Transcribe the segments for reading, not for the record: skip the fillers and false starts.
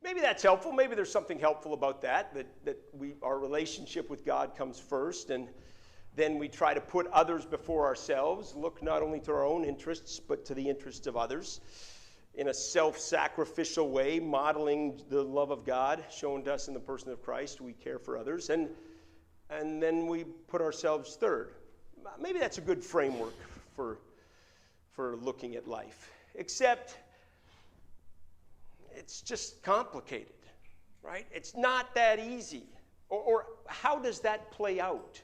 maybe that's helpful. Maybe there's something helpful about that our relationship with God comes first, and then we try to put others before ourselves, look not only to our own interests, but to the interests of others in a self-sacrificial way, modeling the love of God shown to us in the person of Christ. We care for others, and then we put ourselves third. Maybe that's a good framework for looking at life, except it's just complicated, right? It's not that easy. Or how does that play out?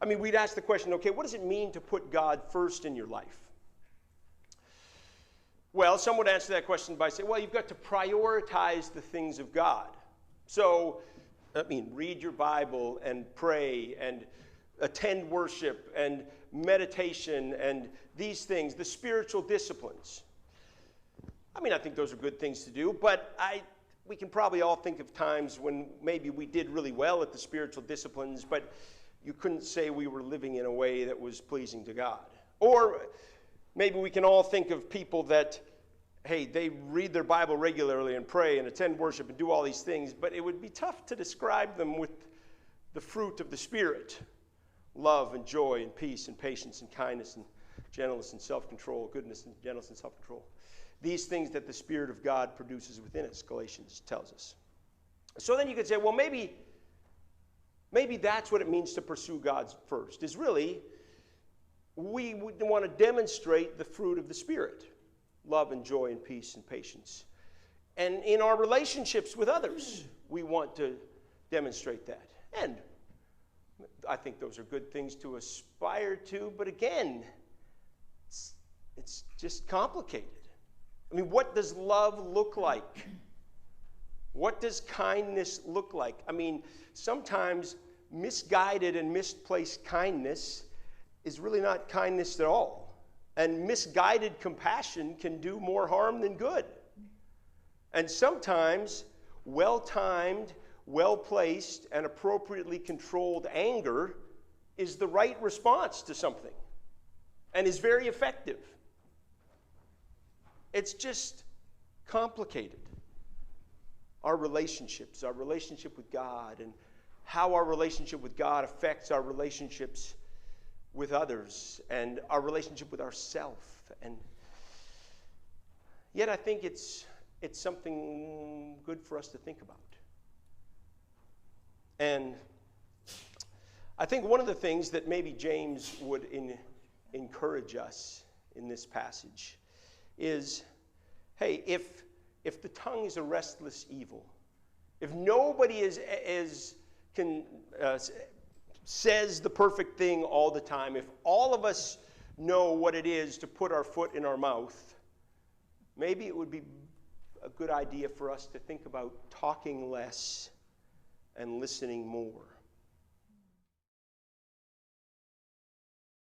I mean, we'd ask the question, okay, what does it mean to put God first in your life? Well, some would answer that question by saying, well, you've got to prioritize the things of God. So, I mean, read your Bible and pray and attend worship and meditation and these things, the spiritual disciplines. I mean, I think those are good things to do, but we can probably all think of times when maybe we did really well at the spiritual disciplines, but you couldn't say we were living in a way that was pleasing to God. Or maybe we can all think of people that, hey, they read their Bible regularly and pray and attend worship and do all these things, but it would be tough to describe them with the fruit of the Spirit: love and joy and peace and patience and kindness and gentleness and self-control, goodness and gentleness and self-control. These things that the Spirit of God produces within us, Galatians tells us. So then you could say, well, maybe that's what it means to pursue God first, is really we would want to demonstrate the fruit of the Spirit: love and joy and peace and patience. And in our relationships with others, we want to demonstrate that. And I think those are good things to aspire to, but again, it's just complicated. I mean, what does love look like? What does kindness look like? I mean, sometimes misguided and misplaced kindness is really not kindness at all. And misguided compassion can do more harm than good. And sometimes well-timed, well-placed, and appropriately controlled anger is the right response to something and is very effective. It's just complicated. Our relationships, our relationship with God, and how our relationship with God affects our relationships with others and our relationship with ourselves. And yet I think it's something good for us to think about. And I think one of the things that maybe James would encourage us in this passage is, hey, if the tongue is a restless evil, if nobody says the perfect thing all the time, if all of us know what it is to put our foot in our mouth, maybe it would be a good idea for us to think about talking less and listening more.